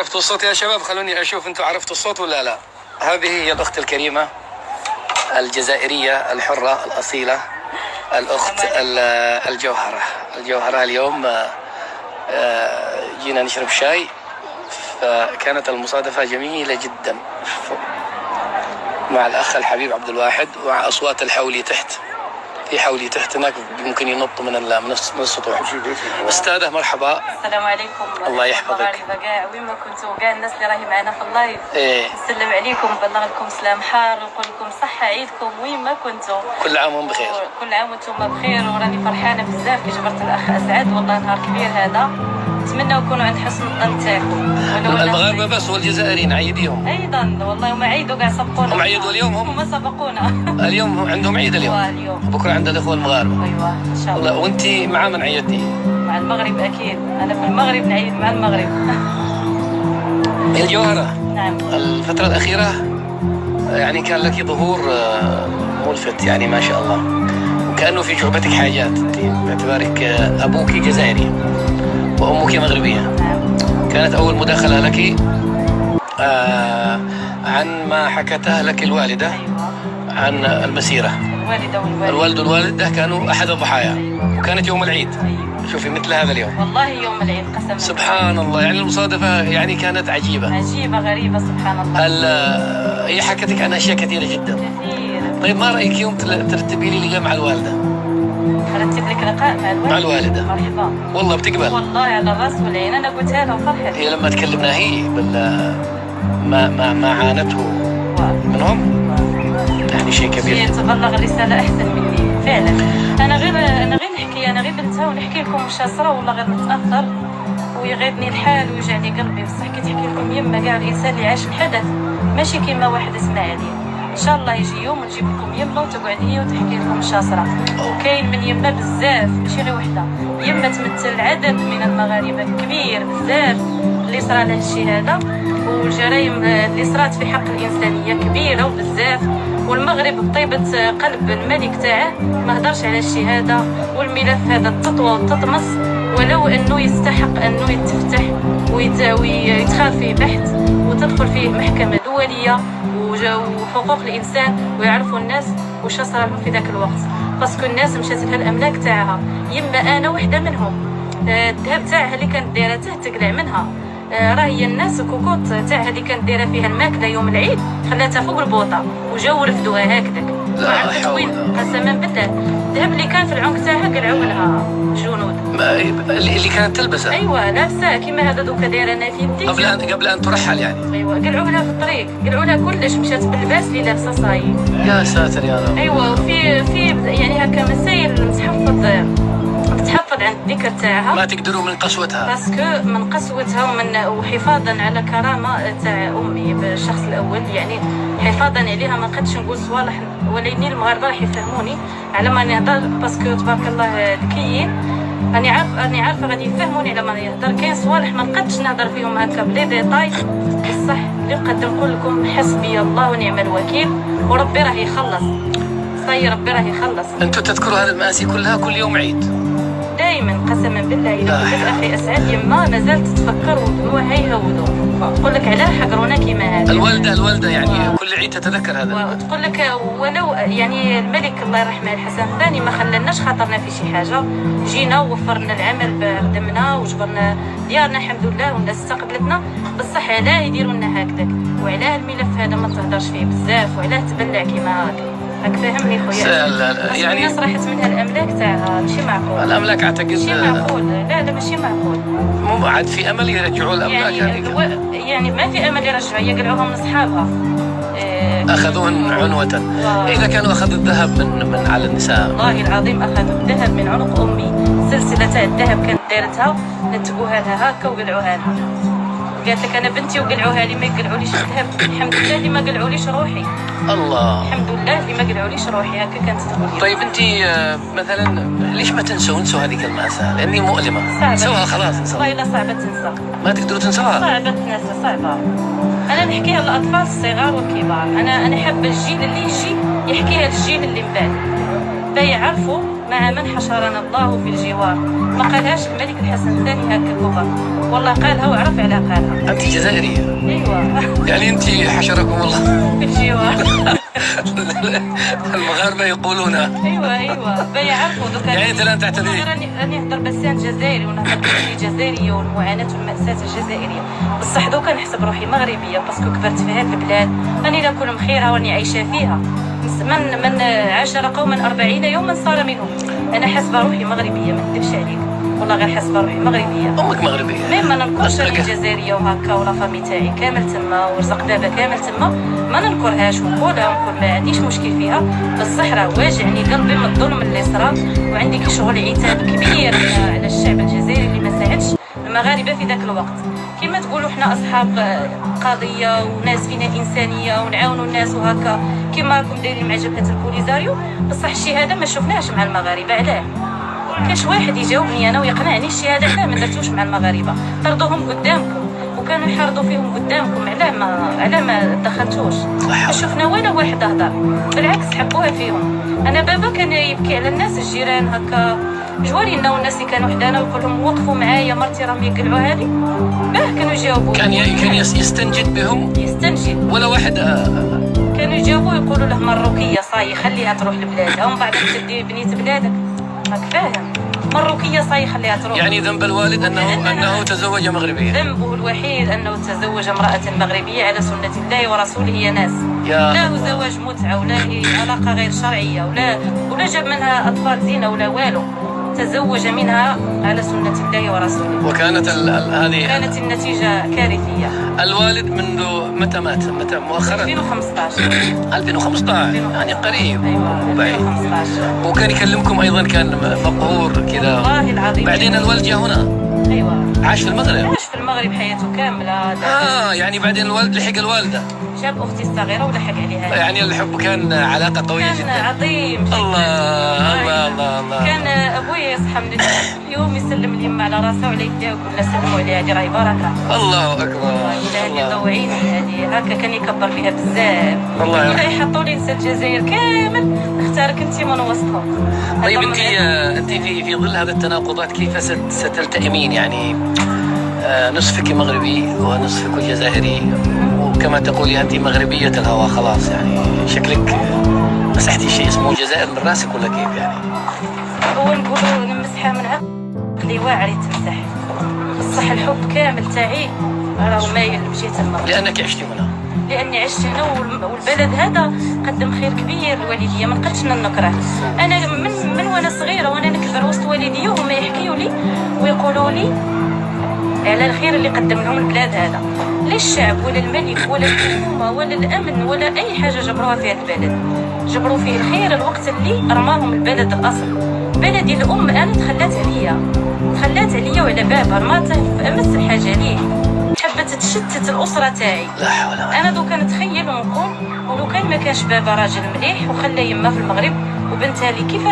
عرفتوا الصوت يا شباب؟ خلوني أشوف أنتوا عرفتوا الصوت ولا لا. هذه هي الأخت الكريمة الجزائرية الحرة الأصيلة، الأخت الجوهرة اليوم جينا نشرب شاي، فكانت المصادفة جميلة جدا مع الأخ الحبيب عبد الواحد، ومع أصوات الحولي تحت. في حولي تحت هناك ممكن ينط من السطوح. أستاذة مرحبا. السلام عليكم. الله يحفظك. وين ما كنتوا كاع الناس اللي راهي معنا في اللايف، نسلم عليكم، نبلغ لكم سلام حار، ونقول لكم صحة عيدكم وين ما كنتوا. كل عام وانتم بخير. كل عام وانتم بخير، وراني فرحانة بزاف كي جبرت الأخ أسعد، والله نهار كبير هذا. نتمنى يكونوا عند حسن الظن تاعكم. المغاربة بس والجزائريين عيديهم أيضا، والله هما عيدوا كاع سبقونا. هم عيدوا اليوم، هم سبقونا. اليوم عندهم عيد اليوم. بكرة عند الأخوة المغاربة. أيوة إن شاء الله. وأنت مع من عيدتي؟ مع المغرب أكيد، أنا في المغرب نعيد مع المغرب. الجوهرة. نعم. الفترة الأخيرة يعني كان لك ظهور ملفت، يعني ما شاء الله، وكأنه في جعبتك حاجات. باعتبارك أبوك جزائري وأمك مغربية. نعم. كانت أول مداخلة لك عن ما حكتها لك الوالدة. أيوة. عن المسيرة. الوالد والوالدة كانوا أحد الضحايا. أيوة. وكانت يوم العيد. أيوة. شوفي مثل هذا اليوم. والله يوم العيد قسما سبحان الله، يعني المصادفة يعني كانت عجيبة غريبة سبحان الله. هي حكتك عن أشياء كثيرة جدا. كثيرة. طيب ما رأيك يوم ترتبي لي لقاء مع الوالدة؟ أرتب لك لقاء مع الوالدة. مرحبا. والله بتقبل؟ والله على الراس والعين، أنا قلتها لها وفرحت. هي لما تكلمنا هي ما عانته منهم، يعني شيء كبير. هي تبلغ الرسالة أحسن مني فعلا. أنا غير نحكي، أنا غير بنتها ونحكي لكم مشاصرة، والله غير نتأثر ويغيبني الحال ويوجعني قلبي. بصح كي تحكي لكم يما كاع الإنسان اللي عاش الحدث ماشي كيما واحد يسمع عليه. ان شاء الله يجي يوم ونجيب لكم يما وتقعد هي وتحكي لكم مشاصره. وكاين من يما بزاف، ماشي غير وحده. يما تمثل عدد من المغاربه كبير بزاف اللي صرا له الشيء هذا، والجرائم اللي صرات في حق الانسانيه كبيره وبزاف. والمغرب بطيبه قلب الملك تاعه ما هدرش على الشيء هذا، والملف هذا تطوى وتطمس، ولو انه يستحق انه يتفتح ويتخاذ فيه بحث وتدخل فيه محكمه دوليه وحقوق الانسان، ويعرفوا الناس واش صار لهم في ذاك الوقت. باسكو الناس مشات لها الاملاك تاعها. يما انا وحده منهم. الذهب تاعها اللي كانت دايره تقلع منها، راهي الناس الكوكوط تاعها اللي كانت دايره فيها الماكله يوم العيد خلاتها فوق البوطه وجاو رفدوها هكذاك. ما عرفت وين، قسما بالله. الذهب اللي كان في العنق تاعها قلعوا لها الجنود اللي كانت تلبسه. ايوه لابسه كيما هذا دوكا دايره انا في يدي قبل ان ترحل يعني. ايوه قلعوا لها في الطريق، قلعوا لها كلش، مشات باللباس اللي لابسه صاي. يا ساتر يا رب. ايوه. في يعني هكا مسائل تحفظ عن الذكر تاعها، ما تقدروا من قسوتها. باسكو من قسوتها وحفاظا على كرامه تاع امي بالشخص الاول، يعني حفاظا عليها. ما قدش نقول صوالح، ولكن المغاربه راح يفهموني على ما نهضر، باسكو تبارك الله ذكيين. راني عارفه غادي يفهموني على ما نهضر. كاين صوالح ما نقدش نهضر فيهم هكا بلي ديتاي، بصح اللي نقدر نقول لكم حسبي الله ونعم الوكيل، وربي راه يخلص. ربي راه يخلص. انتم تذكروا هذه المآسي كلها كل يوم عيد؟ دائما قسما بالله. إذا قلت اخي اسعد يما مازالت تفكر ودموعها يهودوا. تقول لك علاه حقرونا كيما هذا. الوالده يعني كل عيد تتذكر هذا. وتقول لك ولو يعني الملك الله يرحمه الحسن الثاني ما خلناش خاطرنا في شي حاجه. جينا ووفرنا العمل بخدمنا وجبرنا ديارنا الحمد لله، والناس استقبلتنا. بصح علاه يديروا لنا هكذاك، وعلاه الملف هذا ما تهدرش فيه بزاف، وعلاه تبلع كيما هكا. راك فاهمني خويا؟ لا يعني الناس راحت منها الاملاك تاعها، ماشي معقول. الاملاك اعتقد ماشي معقول. لا ماشي معقول. مو عاد في امل يرجعوا الاملاك يعني ما في امل يرجعوا، يقلعوها من اصحابها. اخذوهن عنوة. اذا كانوا اخذوا الذهب من على النساء، والله العظيم اخذوا الذهب من عنق امي. سلسله تاع الذهب كانت دايرتها، نتقوها لها هكا وقلعوها لها. قالت لك انا بنتي وقلعوها لي، ما يقلعوليش الذهب. الحمد لله اللي ما قلعوليش روحي. الله. الحمد لله اللي ما قلعوليش روحي. هكا كانت تقول. طيب انت مثلا ليش ما انسوا هذيك المأساة؟ لاني مؤلمه. انسوها خلاص، انسوها. والله لا صعبه تنسى. ما تقدروا تنسوها. صعبه تنسى، صعبه. انا نحكيها للاطفال الصغار والكبار. انا حابه الجيل اللي يجي يحكيها للجيل اللي من بعد، فيعرفوا مع من حشرنا الله في الجوار. ما قالهاش الملك الحسن الثاني هكا كبر، والله قالها وعرف على قالها. أنت جزائرية؟ ايوه. يعني أنت حشركم الله في الجوار. المغاربة يقولون. ايوه بيعرفوا دوكا. يعني أنت لا تعتذري؟ راني نهضر بلسان جزائري ونهضر بلسان جزائرية والمعاناة والمأساة الجزائرية، بصح دوكا نحسب روحي مغربية باسكو كبرت في هذه البلاد. راني لا كل مخيرها وراني عايشة فيها. من عاشر قوما 40 يوما صار منهم. انا حاسبه روحي مغربيه، ما نكذبش عليك، والله غير حاسبه روحي مغربيه. أمك مغربية؟ مي ما ننكرش راني جزائريه وهكا، ولا فامي تاعي كامل تما ورزق بابا كامل تما، ما ننكرهاش ونقولها ونقول ما عنديش مشكل فيها، بصح راه واجعني قلبي من الظلم اللي صرا، وعندي كي شغل عتاب كبير على الشعب الجزائري اللي ما ساعدش المغاربه في ذاك الوقت. كما تقولوا احنا اصحاب قضيه وناس فينا انسانيه ونعاونوا الناس وهكا كما راكم دايرين مع جبهه البوليزاريو، بصح الشيء هذا ما شفناهش مع المغاربه. علاه؟ كاش واحد يجاوبني انا ويقنعني الشيء هذا لا ما درتوش مع المغاربه، طردوهم قدامكم وكانوا يحرضوا فيهم قدامكم، علاه ما دخلتوش؟ ما شفنا ولا واحد هضر، بالعكس حبوها فيهم. انا بابا كان يبكي على الناس الجيران هكا جوارينا والناس اللي كانوا حدانا ويقول لهم وقفوا معايا مرتي راهم يقلعوا هذه، باه كانوا يجاوبوا. كان يستنجد بهم؟ يستنجد ولا واحد كانوا يجاوبوا يقولوا له مروكيه صاي خليها تروح لبلادها، ومن بعد تدي بنيت بلادك. راك فاهم؟ مروكيه صاي خليها تروح. يعني ذنب الوالد انه تزوج مغربيه؟ ذنبه الوحيد انه تزوج امراه مغربيه على سنه الله ورسوله يا ناس. لا هو زواج متعه ولا هي علاقه غير شرعيه ولا جاب منها اطفال زينه ولا والو، تزوج منها على سنة الله ورسوله. وكانت هذه كانت النتيجة كارثية. الوالد منذ متى مات؟ متى مؤخرا؟ 2015. 2015 يعني قريب. ايوه وبعيد. 2015. وكان يكلمكم ايضا، كان مقهور كذا؟ والله العظيم. بعدين الوالد جاء هنا؟ ايوه. عاش في المغرب؟ عاش في المغرب حياته كاملة. يعني بعدين الوالد لحق الوالدة؟ جاب اختي الصغيرة ولحق عليها. يعني الحب كان علاقة قوية جدا. كان عظيم جدا. الله. كان ابويا يصحى من اليوم يسلم اليم على راسه وعلى يديه ويقول له سلموا عليها هذه راهي بركة. الله اكبر. هذه ضوعين هذه هكا كان يكبر فيها بزاف. والله يحطوا لي نساء الجزائر كامل، اختارك انت من وسطهم. طيب انت في ظل هذه التناقضات كيف ستلتئمين؟ يعني نصفك مغربي ونصفك جزائري، وكما تقولي انت مغربيه الهوى خلاص، يعني شكلك مسحتي شيء اسمه الجزائر من راسك ولا كيف يعني؟ هو نقولوا نمسحها من عقلي واعري تمسح، بصح الحب كامل تاعي راه مايل لجهه المغرب. لانك عشتي هنا؟ لاني عشت هنا والبلد هذا قدم خير كبير لوالديا، ما نقدش نكره. انا من وانا صغيره وانا نكبر وسط والديا وهما يحكيوا لي ويقولوا لي على الخير اللي قدم لهم البلاد هذا. لا الشعب ولا الملك ولا الحكومه ولا الامن ولا اي حاجه جبروها في هذا البلد، جبروا فيه الخير الوقت اللي رماهم البلد الاصل. بلدي الام انا تخلات عليا وعلى بابها، رمات في امس الحاجه ليه، حبت تشتت الاسره تاعي. لا حول ولا قوه. انا دوكا نتخيل ونقول ولو كان ما كانش بابا راجل مليح وخلى يما في المغرب وبنتها لي كيف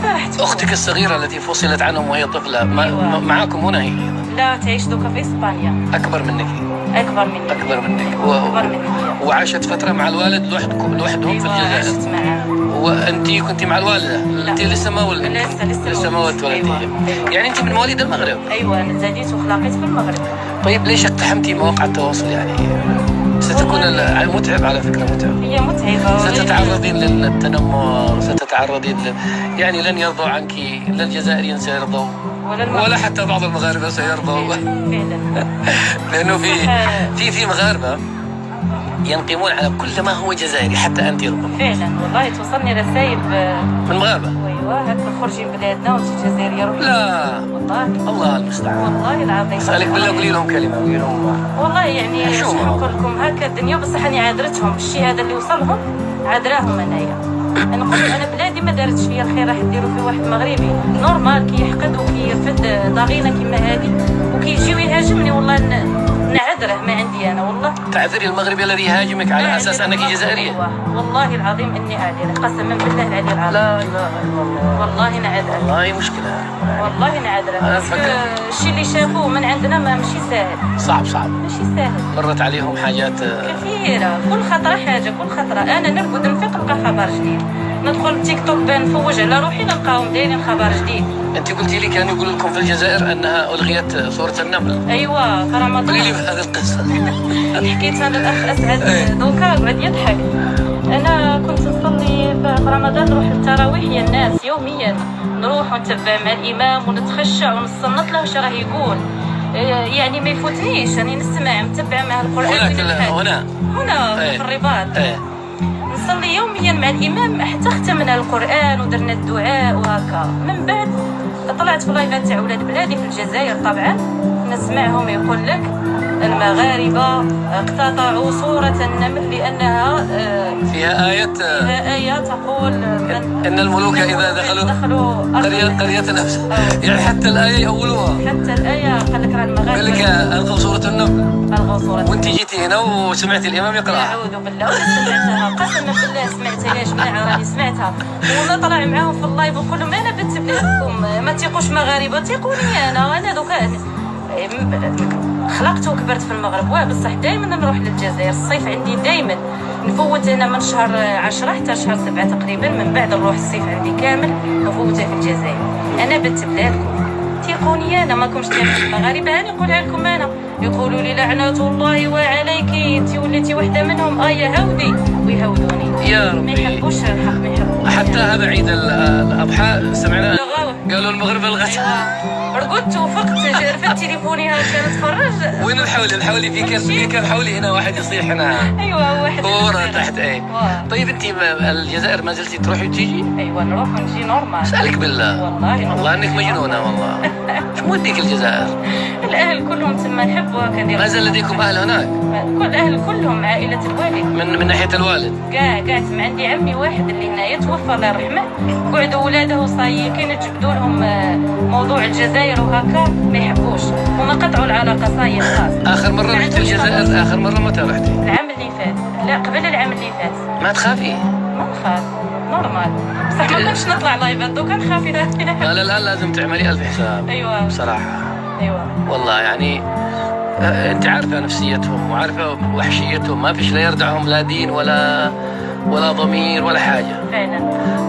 راح تكون؟ اختك الصغيره التي فصلت عنهم وهي طفله أيوة. معاكم هنا هي؟ لا تعيش دوكا في اسبانيا. اكبر منك؟ اكبر مني. اكبر منك. اكبر مني. وعاشت فتره مع الوالد لوحدهم أيوة في الجزائر؟ عشت معاه. وانت كنت مع الوالده؟ انت لسه ما ولدت؟ لسه ما ولدتي. أيوة. يعني انت من مواليد المغرب؟ ايوه انا زاديت وخلقت في المغرب. طيب ليش اقتحمتي مواقع التواصل؟ يعني ستكون متعب على فكره، متعب. هي متعبه. ستتعرضين للتنمر، ستتعرضين يعني لن يرضوا عنك، لا الجزائريين سيرضوا ولا حتى بعض المغاربه سيرضوا. فعلا. لانه في مغاربه ينقمون على كل ما هو جزائري، حتى انت ربما. فعلا والله توصلني رسائل من مغاربه. ايوه هكا خرجي من بلادنا وانت جزائريه روحي. لا والله. الله المستعان. والله العظيم. اسالك بالله قولي لهم كلمه، قولي لهم والله يعني شو نقول لكم هكا الدنيا، بصح اني عادرتهم الشيء هذا اللي وصلهم عادراهم انايا. انا نقول انا بلادي ما دارتش فيا الخير، راح ديروا في واحد مغربي نورمال كي يحقد وكي يرفد ضغينه كيما هذه وكي يجيو يهاجمني، والله نعذره ما عندي انا والله. تعذري المغربي الذي يهاجمك على اساس انك جزائريه؟ والله العظيم اني اعذره، قسما بالله العلي العظيم. لا اله الا الله. والله نعذره. والله مشكله. والله نعذره. الشيء اللي شافوه من عندنا ما ماشي ساهل. صعب. ماشي ساهل. مرت عليهم حاجات كثيره، كل خطره حاجه، كل خطره انا نرقد نفيق نلقى خبر جديد. ندخل تيك توك نفوج على روحي نلقاهم دايرين خبر جديد. انت قلتي لي كانوا يقولوا لكم في الجزائر انها الغيت صوره النمل. ايوه في رمضان. قولي لي هذه القصه. حكيتها للاخ اسعد دوكا قعد يضحك. انا كنت نصلي في رمضان نروح للتراويح يا الناس يوميا، نروح ونتبع مع الامام ونتخشع ونصنت له واش راه يقول، يعني ما يفوتنيش راني نسمع متبعه مع القران. هنا في الرباط. نصلي يوميا مع الامام حتى ختمنا القران ودرنا الدعاء وهكا. من بعد طلعت في لايفات تاع ولاد بلادي في الجزائر، طبعا نسمعهم يقول لك المغاربه اقتطعوا صوره النمل لانها فيها آية تقول ان الملوك اذا دخلوا قرية نفسها. يعني حتى الآية يأولوها. حتى الآية قال لك راه المغاربه قال لك الغوا صورة النمل. الغوا صورة. وانت جيتي هنا وسمعتي الامام يقراها. اعوذ بالله سمعتها قسما بالله سمعتها يا جماعه راني سمعتها. وانا طلع معاهم في اللايف وقول لهم انا بنت بلادكم ما تيقوش مغاربه تيقوني انا دوكا خلقت وكبرت في المغرب بصح دائما نروح للجزائر. الصيف عندي دائما نفوت هنا من شهر 10 حتى شهر 7 تقريبا. من بعد نروح الصيف عندي كامل نفوته في الجزائر. انا بنت بلادكم تيقوني انا ماكمش تعرفوا المغاربه. انا نقولها لكم انا يقولوا لي لعنه الله وعليك انت وليتي وحده منهم هاودي ويهودوني يا ربي. ما يحبوش الحق ما يحبوش. حتى هذا عيد الاضحى سمعنا قالوا المغرب الغد. رقدت وفقت رفدت تليفوني هكا نتفرج. وين الحولي في كان حولي هنا واحد يصيح هنا. ايوه واحد كورة تحت. طيب انت الجزائر ما زلتي تروحي وتيجي؟ ايوه نروح ونجي نورمال. سألك بالله والله انك مجنونه والله. شو موديك الجزائر؟ الاهل كلهم تما نحبوا هكا. ما زال لديكم اهل هناك؟ كل اهل كلهم عائله الوالد. من ناحيه الوالد؟ كاع تما عندي عمي واحد اللي هنايا توفى الله يرحمه. قعدوا ولاده صاي كاين تجبدوا لهم موضوع الجزائر وهكا ما يحبوش وما قطعوا العلاقه صاي خلاص. اخر مره رحت الجزائر اخر مره متى رحتي؟ العام اللي فات. لا قبل العام اللي فات. ما تخافي؟ ما نخاف نورمال بصح ما نقدرش نطلع لايفات دوكا نخاف اذا لا الان لازم تعملي الف حساب. ايوه بصراحه. ايوه والله يعني انت عارفه نفسيتهم وعارفه وحشيتهم. ما فيش لا يردعهم لا دين ولا ضمير ولا حاجه فعلا.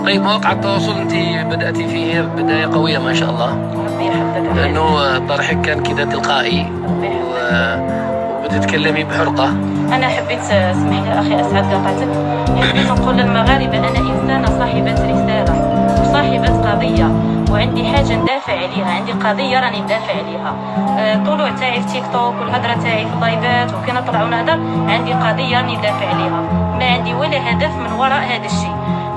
طيب مواقع التواصل انت بداتي فيه بدايه قويه ما شاء الله. ربي يحفظك. لانه طرحك كان كذا تلقائي وبتتكلمي بحرقه. انا حبيت اسمح لي اخي اسعد قاطعتك. حبيت نقول للمغاربه انا انسانه صاحبه رساله وصاحبه قضيه وعندي حاجه ندافع عليها. عندي قضيه راني ندافع عليها. الطلوع تاعي في تيك توك والهضره تاعي في اللايفات وكي نطلع ونهضر عندي قضيه راني ندافع عليها. ما عندي ولا هدف من وراء هذا الشيء.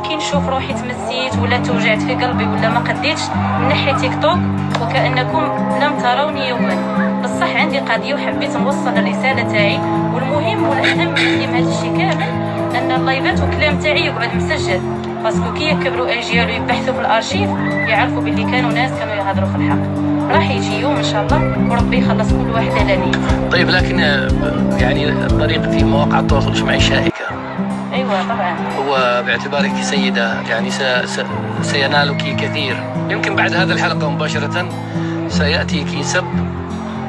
كي نشوف روحي تمسيت ولا توجعت في قلبي ولا ما قديتش نحي تيك توك وكأنكم لم تروني يوما. بصح عندي قضية وحبيت نوصل الرسالة تاعي. والمهم والأهم عندي من هذا الشيء كامل أن اللايفات والكلام تاعي يقعد مسجل باسكو كي يكبروا أجيال ويبحثوا في الأرشيف يعرفوا باللي كانوا ناس كانوا يهضروا في الحق. راح يجي يوم إن شاء الله وربي يخلص كل واحد على نيته. طيب لكن يعني طريقتي مواقع التواصل الاجتماعي شائكة. ايوه طبعا. هو باعتبارك سيدة يعني سينالك كثير. يمكن بعد هذه الحلقة مباشرة سيأتيك سب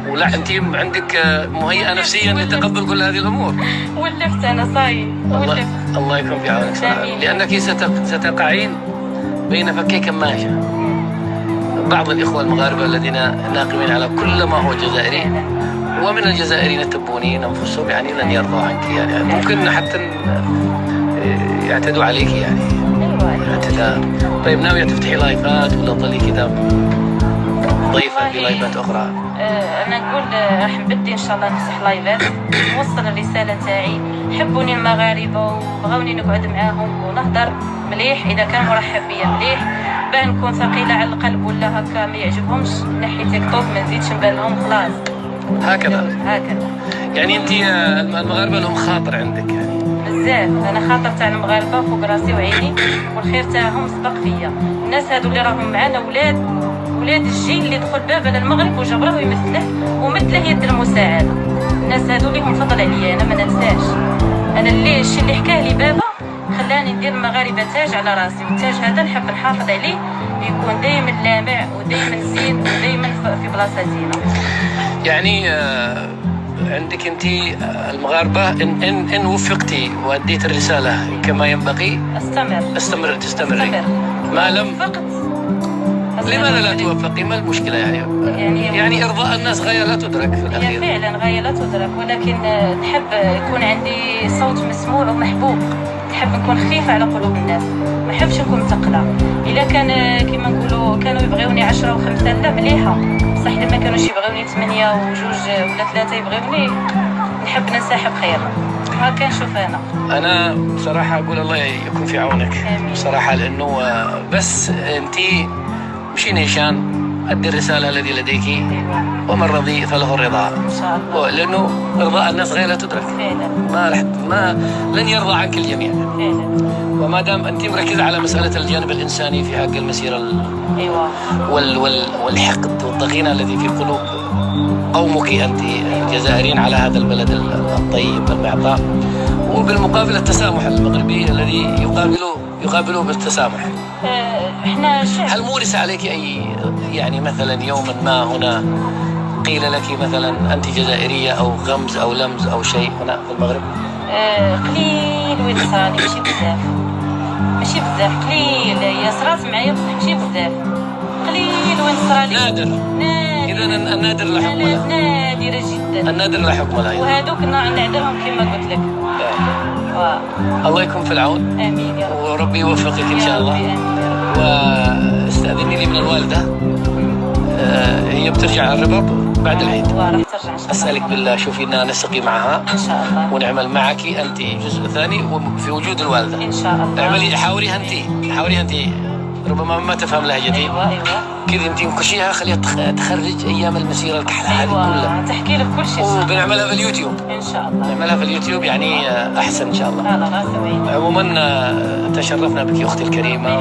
ولا انت عندك مهيئة نفسيا لتقبل كل هذه الامور. ولفت انا صاي ولفت. الله يكون في عونك صراحة. لانك ستقعين بين فكي كماشة. بعض الاخوة المغاربة الذين ناقمين على كل ما هو جزائري ومن الجزائريين التبونيين انفسهم يعني لن يرضوا عنك. يعني ممكن حتى يعتدوا عليك يعني. ايوه اعتداء. طيب ناوية تفتحي لايفات ولا تظلي كذا ضيفة في لايفات اخرى؟ انا نقول راح نبدي ان شاء الله نفتح لايفات نوصل الرسالة تاعي. حبوني المغاربة وبغاوني نقعد معاهم ونهضر مليح اذا كان مرحب بيا مليح. بان نكون ثقيلة على القلب ولا هكا ما يعجبهمش نحي تيك توك ما نزيدش نبان لهم خلاص. هكذا يعني انت المغاربة لهم خاطر عندك يعني بزاف. انا خاطر تاع المغاربه فوق راسي وعيني والخير تاعهم سبق فيا. الناس هادو اللي راهم معانا ولاد الجيل اللي دخل بابا للمغرب وجبره ويمثله ومثله يد المساعده. الناس هادو اللي هم فضل عليا انا ما ننساش. انا اللي الشيء اللي حكاه لي بابا خلاني ندير المغاربه تاج على راسي. والتاج هذا نحب نحافظ عليه ويكون دائما لامع ودائما زين ودائما في بلاصه زينه. يعني عندك أنت المغاربة إن وفقتي وأديت الرسالة كما ينبغي تستمري. ما لم وفقت لماذا لا توفقي؟ ما المشكلة يعني إرضاء الناس غاية لا تدرك في هي الأخير. فعلا غاية لا تدرك، ولكن نحب يكون عندي صوت مسموع ومحبوب. نحب نكون خفيفة على قلوب الناس، ما نحبش نكون ثقلة. إلا كان كما نقولوا كانوا يبغيوني 10 و5 لا مليحة، بصح لما كانوش يبغيوني 8 و2 ولا 3 يبغيوني نحب ننسحب خير. هكا نشوف أنا بصراحة أقول الله يكون في عونك. آمين. بصراحة لأنه بس أنت مشي نيشان أدي الرسالة الذي لديك، ومن رضي فله الرضا إن شاء الله. لأنه إرضاء الناس غير لا تدرك. فعلا ما لن يرضى عنك الجميع. فعلا. وما دام أنت مركزة على مسألة الجانب الإنساني في هذه المسيرة أيوة. والحقد والضغينة الذي في قلوب قومك أنت الجزائريين على هذا البلد الطيب المعطاء، وبالمقابل التسامح المغربي الذي يقابله بالتسامح. احنا هل مورس عليك أي يعني مثلا يوما ما هنا قيل لك مثلا أنت جزائرية أو غمز أو لمز أو شيء هنا في المغرب؟ قليل وين صرالي، ماشي بزاف قليل. هي صرات معايا بصح ماشي بزاف، قليل وين صرالي. نادر. إذا النادر لا حكم له. نادرة جدا. النادر لا حكم له. وهذوك نعذرهم كما قلت لك. الله يكون في العون. آمين يا رب. وربي يوفقك إن شاء الله. واستأذني لي من الوالدة، هي بترجع على الرباط بعد العيد. راح ترجع إن شاء الله. أسألك بالله شوفي إننا نسقي معها إن شاء الله، ونعمل معك أنت جزء ثاني وفي وجود الوالدة. إن شاء الله. اعملي حاوريها أنت ربما ما تفهم لهجتي. أيوة. كذا أنت انكشيها، خليها تخرج أيام المسيرة الكحلة هذه أيوة. كلها. تحكي لك كل شيء. وبنعملها في اليوتيوب. إن شاء الله. نعملها في اليوتيوب يعني أحسن إن شاء الله. على راسي وعيني. عموما تشرفنا بك أختي الكريمة،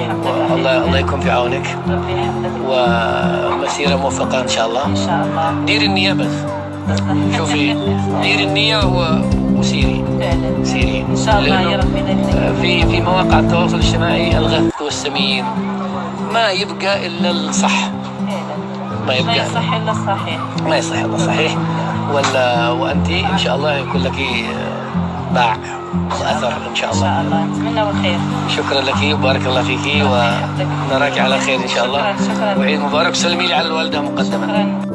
والله يكون في عونك، ربي يحفظك. ومسيرة موفقة إن شاء الله. إن شاء الله. دير النية بس، شوفي دير النية وسيري. فعلا. سيري إن شاء الله يا ربي يديك. في مواقع التواصل الاجتماعي الغث والسمين، ما يبقى إلا الصح. ما ما يصح إلا الصحيح. ما يصح إلا الصحيح. وأنت إن شاء الله يكون لك باع وأثر إن شاء إن الله. شاء الله نتمنى الخير. شكرا لك وبارك الله فيك، ونراك على خير إن شاء الله. شكرا. وعيد مبارك. سلمي لي على الوالدة مقدما. شكرا.